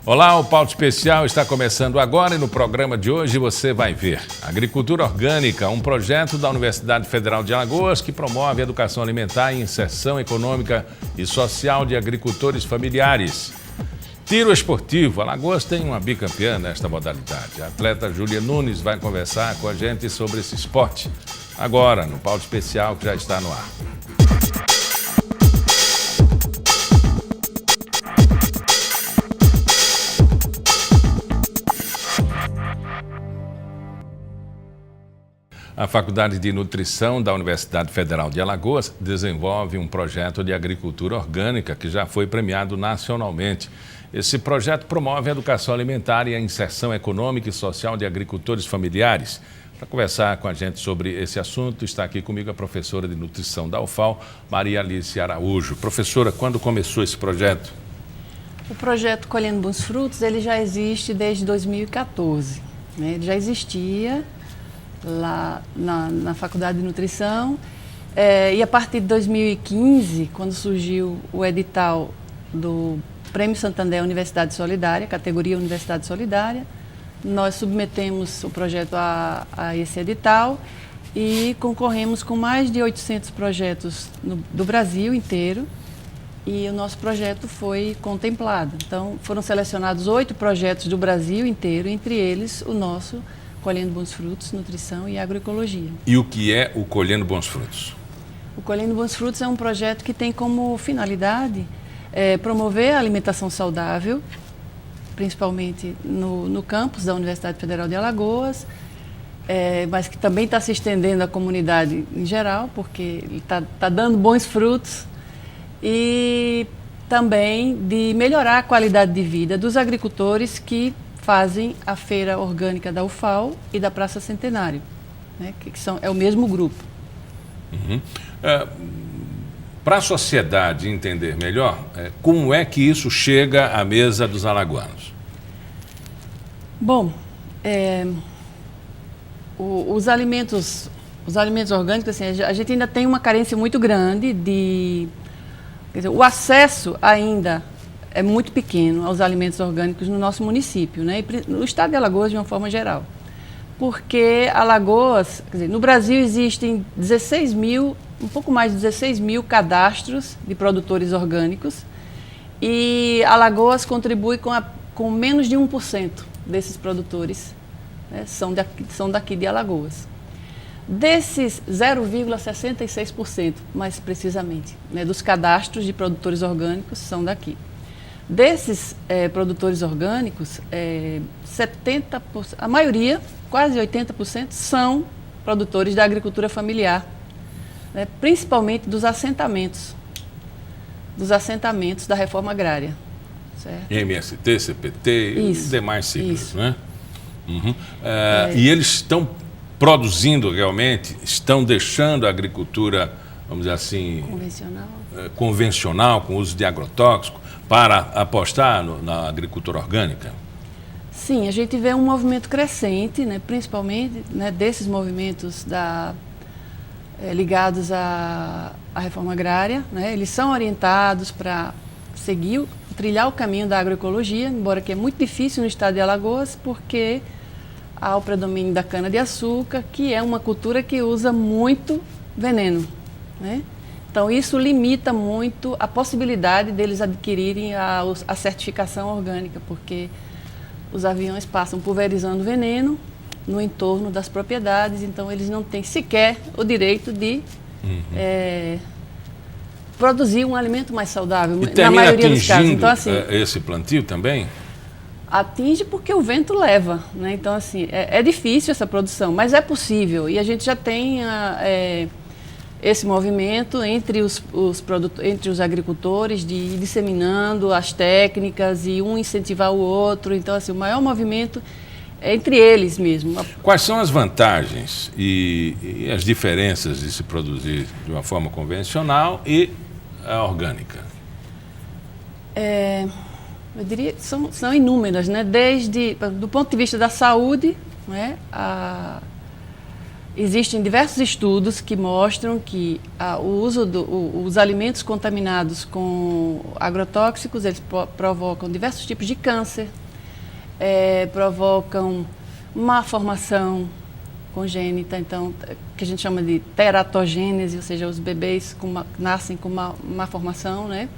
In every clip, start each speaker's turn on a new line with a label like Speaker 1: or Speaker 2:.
Speaker 1: Olá, o Pauta Especial está começando agora e no programa de hoje você vai ver Agricultura Orgânica, um projeto da Universidade Federal de Alagoas que promove a educação alimentar e inserção econômica e social de agricultores familiares. Tiro esportivo, Alagoas tem uma bicampeã nesta modalidade. A atleta Júlia Nunes vai conversar com a gente sobre esse esporte, agora no Pauta Especial que já está no ar. A Faculdade de Nutrição da Universidade Federal de Alagoas desenvolve um projeto de agricultura orgânica que já foi premiado nacionalmente. Esse projeto promove a educação alimentar e a inserção econômica e social de agricultores familiares. Para conversar com a gente sobre esse assunto, está aqui comigo a professora de nutrição da UFAL, Maria Alice Araújo. Professora, quando começou esse projeto?
Speaker 2: O projeto Colhendo Bons Frutos, ele já existe desde 2014. Ele já existia lá na Faculdade de Nutrição, e a partir de 2015, quando surgiu o edital do Prêmio Santander Universidade Solidária, categoria Universidade Solidária, nós submetemos o projeto a esse edital e concorremos com mais de 800 projetos do Brasil inteiro, e o nosso projeto foi contemplado. Então, foram selecionados 8 projetos do Brasil inteiro, entre eles o nosso Colhendo Bons Frutos, Nutrição e Agroecologia.
Speaker 1: E o que é o Colhendo Bons Frutos?
Speaker 2: O Colhendo Bons Frutos é um projeto que tem como finalidade promover a alimentação saudável, principalmente no campus da Universidade Federal de Alagoas, mas que também está se estendendo à comunidade em geral, porque ele está dando bons frutos, e também de melhorar a qualidade de vida dos agricultores que fazem a feira orgânica da UFAL e da Praça Centenário, né, é o mesmo grupo.
Speaker 1: Uhum. Para a sociedade entender melhor, como é que isso chega à mesa dos alagoanos?
Speaker 2: Bom, os alimentos orgânicos, assim, a gente ainda tem uma carência muito grande quer dizer, o acesso ainda é muito pequeno aos alimentos orgânicos no nosso município, né? E no estado de Alagoas de uma forma geral. Porque Alagoas, quer dizer, no Brasil existem 16 mil, um pouco mais de 16 mil cadastros de produtores orgânicos, e Alagoas contribui com menos de 1% desses produtores, né? São daqui de Alagoas. Desses 0,66%, mais precisamente, né, dos cadastros de produtores orgânicos são daqui. Desses produtores orgânicos, 70%, a maioria, quase 80%, são produtores da agricultura familiar, né, principalmente dos assentamentos da reforma agrária. Certo?
Speaker 1: MST, CPT e demais siglas, né? Uhum. E eles estão produzindo realmente, estão deixando a agricultura, vamos dizer assim, convencional, com uso de agrotóxico, para apostar na agricultura orgânica?
Speaker 2: Sim, a gente vê um movimento crescente, né, principalmente, né, desses movimentos ligados à reforma agrária, né, eles são orientados para trilhar o caminho da agroecologia, embora que é muito difícil no estado de Alagoas, porque há o predomínio da cana-de-açúcar, que é uma cultura que usa muito veneno, né? Então, isso limita muito a possibilidade deles adquirirem a certificação orgânica, porque os aviões passam pulverizando veneno no entorno das propriedades, então eles não têm sequer o direito de produzir um alimento mais saudável, na maioria dos casos. Então, assim,
Speaker 1: esse plantio também?
Speaker 2: Atinge porque o vento leva, né? Então, assim, é difícil essa produção, mas é possível, e a gente já tem esse movimento entre os agricultores de ir disseminando as técnicas e um incentivar o outro. Então, assim, o maior movimento é entre eles mesmo.
Speaker 1: Quais são as vantagens e as diferenças de se produzir de uma forma convencional e a orgânica?
Speaker 2: Eu diria que são inúmeras, né? Do ponto de vista da saúde, né? Existem diversos estudos que mostram que o uso os alimentos contaminados com agrotóxicos, eles provocam diversos tipos de câncer, provocam má formação congênita, então, que a gente chama de teratogênese, ou seja, os bebês nascem com má formação, né?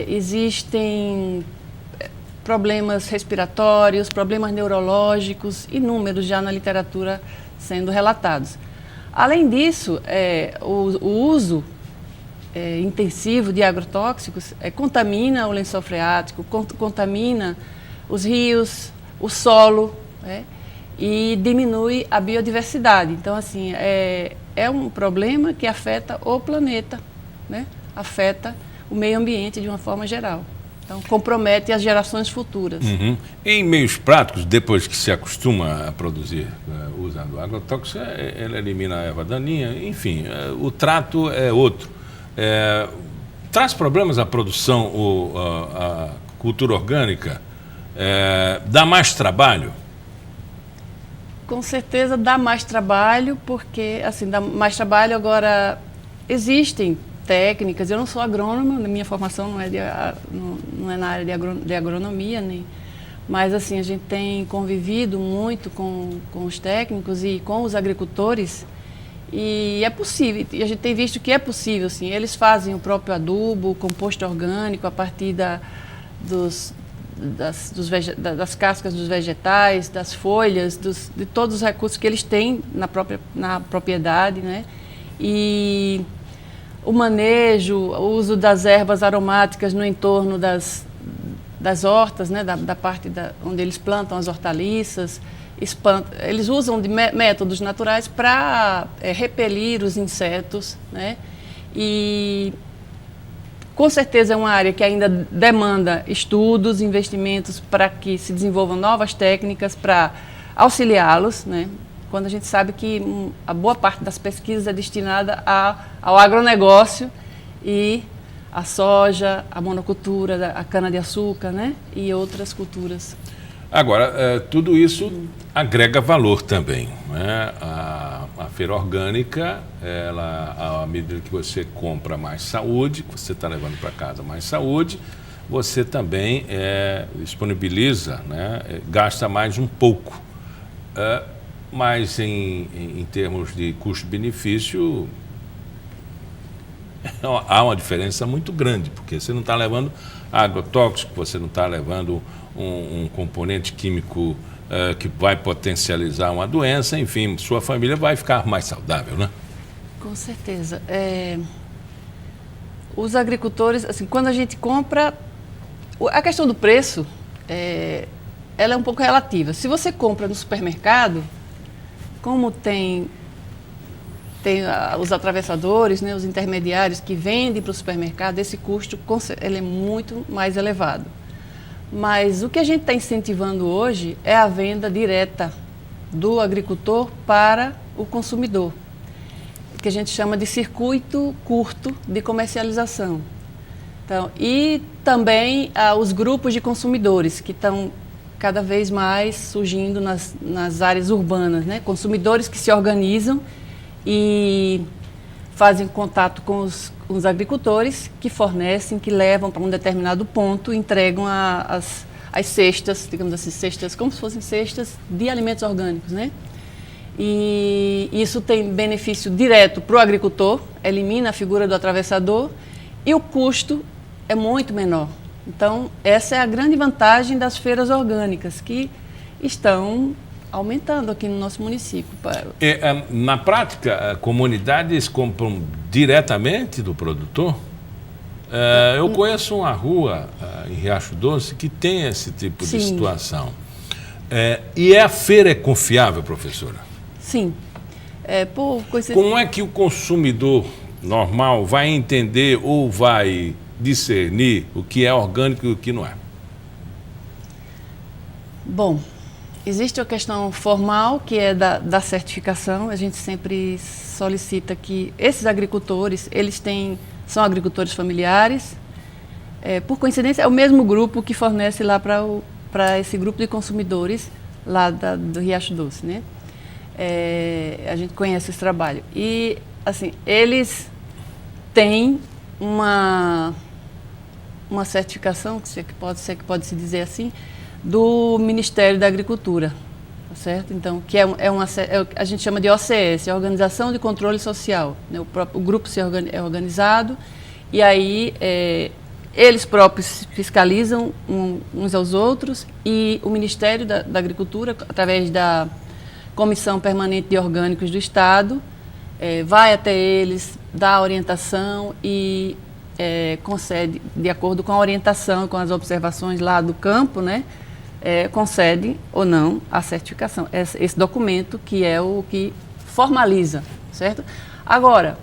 Speaker 2: Existem problemas respiratórios, problemas neurológicos, inúmeros já na literatura sendo relatados. Além disso, o uso intensivo de agrotóxicos contamina o lençol freático, contamina os rios, o solo, e diminui a biodiversidade. Então, assim, é um problema que afeta o planeta, né? Afeta o meio ambiente de uma forma geral. Então, compromete as gerações futuras.
Speaker 1: Uhum. Em meios práticos, depois que se acostuma a produzir usando agrotóxicos, ela elimina a erva daninha, enfim, o trato é outro. Traz problemas à produção, a cultura orgânica? Dá mais trabalho?
Speaker 2: Com certeza dá mais trabalho, porque, assim, dá mais trabalho. Agora, existem técnicas, eu não sou agrônoma, minha formação não é na área de agronomia, mas, assim, a gente tem convivido muito com os técnicos e com os agricultores, e é possível, e a gente tem visto que é possível, assim, eles fazem o próprio adubo, o composto orgânico, a partir das cascas dos vegetais, das folhas, de todos os recursos que eles têm na propriedade, né? E o manejo, o uso das ervas aromáticas no entorno das hortas, né? Da parte onde eles plantam as hortaliças, eles usam de métodos naturais para repelir os insetos, né? E com certeza é uma área que ainda demanda estudos, investimentos para que se desenvolvam novas técnicas para auxiliá-los, né? Quando a gente sabe que a boa parte das pesquisas é destinada ao agronegócio e à soja, à monocultura, à cana-de-açúcar, né? E outras culturas.
Speaker 1: Agora, tudo isso agrega valor também, né? A feira orgânica, à medida que você compra mais saúde, que você está levando para casa mais saúde, você também disponibiliza, né? Gasta mais um pouco. Mas em termos de custo-benefício, há uma diferença muito grande, porque você não está levando agrotóxico, você não está levando um componente químico que vai potencializar uma doença, enfim, sua família vai ficar mais saudável, né?
Speaker 2: Com certeza. Os agricultores, assim, quando a gente compra, a questão do preço, ela é um pouco relativa. Se você compra no supermercado, como tem os atravessadores, né, os intermediários que vendem para o supermercado, esse custo ele é muito mais elevado. Mas o que a gente está incentivando hoje é a venda direta do agricultor para o consumidor, que a gente chama de circuito curto de comercialização. Então, e também os grupos de consumidores, que estão cada vez mais surgindo nas áreas urbanas, né? Consumidores que se organizam e fazem contato com os agricultores que fornecem, que levam para um determinado ponto, entregam as cestas, digamos assim, cestas, como se fossem cestas de alimentos orgânicos, né? E isso tem benefício direto para o agricultor, elimina a figura do atravessador e o custo é muito menor. Então, essa é a grande vantagem das feiras orgânicas, que estão aumentando aqui no nosso município.
Speaker 1: Na prática, comunidades compram diretamente do produtor? Eu conheço uma rua em Riacho Doce que tem esse tipo de situação. E a feira é confiável, professora?
Speaker 2: Sim.
Speaker 1: Como é que o consumidor normal vai entender ou vai discernir o que é orgânico e o que não é? Bom,
Speaker 2: existe a questão formal, que é da certificação. A gente sempre solicita que esses agricultores, são agricultores familiares. Por coincidência, é o mesmo grupo que fornece lá para esse grupo de consumidores lá do Riacho Doce, né? A gente conhece esse trabalho. E, assim, eles têm uma certificação, que pode se dizer assim, do Ministério da Agricultura, tá certo? Então, que a gente chama de OCS, Organização de Controle Social, né? O grupo é organizado e aí eles próprios fiscalizam uns aos outros e o Ministério da Agricultura, através da Comissão Permanente de Orgânicos do Estado, vai até eles, dá orientação e concede, de acordo com a orientação, com as observações lá do campo, né, concede ou não a certificação. Esse documento que é o que formaliza, certo? Agora,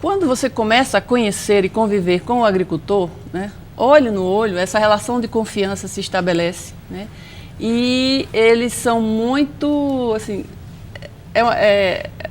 Speaker 2: quando você começa a conhecer e conviver com o agricultor, né, olho no olho, essa relação de confiança se estabelece, né, e eles são muito, assim,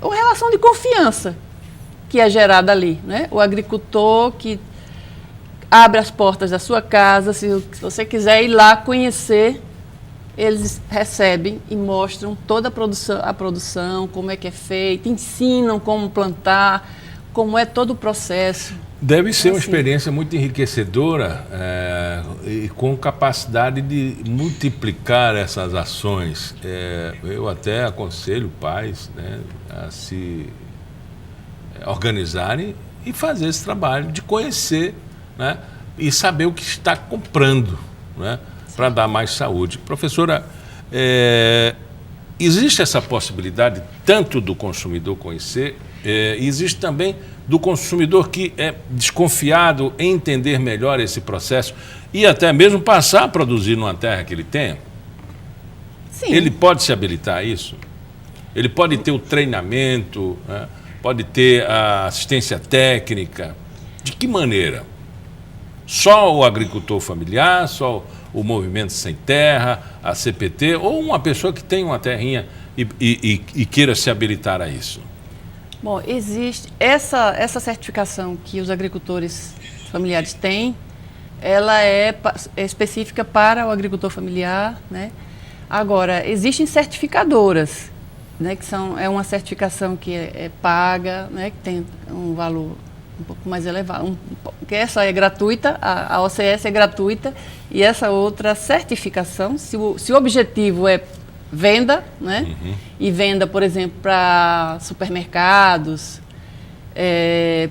Speaker 2: uma relação de confiança que é gerada ali, né? O agricultor que abre as portas da sua casa, se você quiser ir lá conhecer, eles recebem e mostram toda a produção, como é que é feita, ensinam como plantar, como é todo o processo.
Speaker 1: Deve ser uma experiência muito enriquecedora e com capacidade de multiplicar essas ações. Eu até aconselho pais, né, a se organizarem e fazer esse trabalho de conhecer, né, e saber o que está comprando, né, para dar mais saúde. Professora, existe essa possibilidade tanto do consumidor conhecer, existe também do consumidor que é desconfiado em entender melhor esse processo e até mesmo passar a produzir numa terra que ele tenha?
Speaker 2: Sim.
Speaker 1: Ele pode se habilitar a isso? Ele pode ter o treinamento, né? Pode ter a assistência técnica? De que maneira? Só o agricultor familiar, só o Movimento Sem Terra, a CPT, ou uma pessoa que tem uma terrinha e queira se habilitar a isso?
Speaker 2: Bom, existe essa certificação que os agricultores familiares têm, ela é específica para o agricultor familiar, né? Agora, existem certificadoras, né, que é uma certificação que é paga, né, que tem um valor um pouco mais elevado, que essa é gratuita, a OCS é gratuita, e essa outra certificação, se o objetivo é venda, né? Uhum. E venda, por exemplo, para supermercados,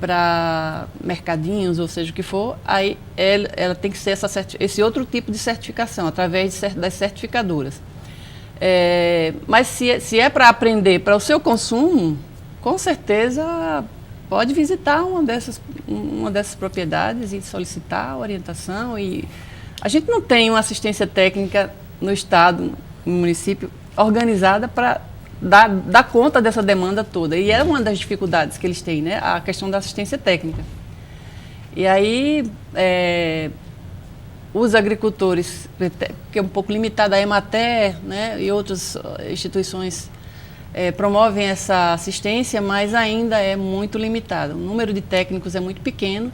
Speaker 2: para mercadinhos, ou seja o que for, aí ela tem que ser esse outro tipo de certificação, através das certificadoras. Mas se é para aprender para o seu consumo, com certeza pode visitar uma dessas propriedades e solicitar a orientação. E a gente não tem uma assistência técnica no estado, no município, organizada para dar conta dessa demanda toda. E é uma das dificuldades que eles têm, né? A questão da assistência técnica. E aí, os agricultores, que é um pouco limitada, a Emater, né, e outras instituições promovem essa assistência, mas ainda é muito limitado. O número de técnicos é muito pequeno.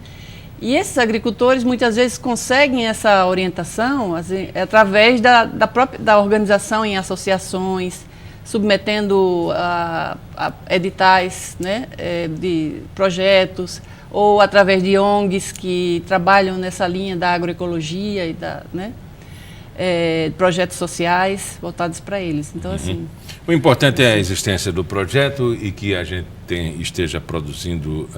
Speaker 2: E esses agricultores muitas vezes conseguem essa orientação assim, através da organização em associações, submetendo a editais, né, de projetos, ou através de ONGs que trabalham nessa linha da agroecologia e projetos sociais voltados para eles. Então, assim...
Speaker 1: O importante é a existência do projeto e que a gente esteja produzindo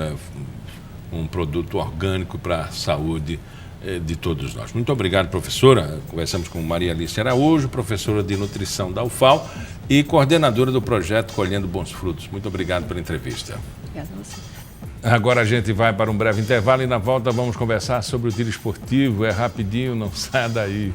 Speaker 1: um produto orgânico para a saúde de todos nós. Muito obrigado, professora. Conversamos com Maria Alice Araújo, professora de nutrição da UFAL e coordenadora do projeto Colhendo Bons Frutos. Muito obrigado pela entrevista.
Speaker 2: Obrigada a você.
Speaker 1: Agora a gente vai para um breve intervalo e na volta vamos conversar sobre o tiro esportivo. É rapidinho, não saia daí.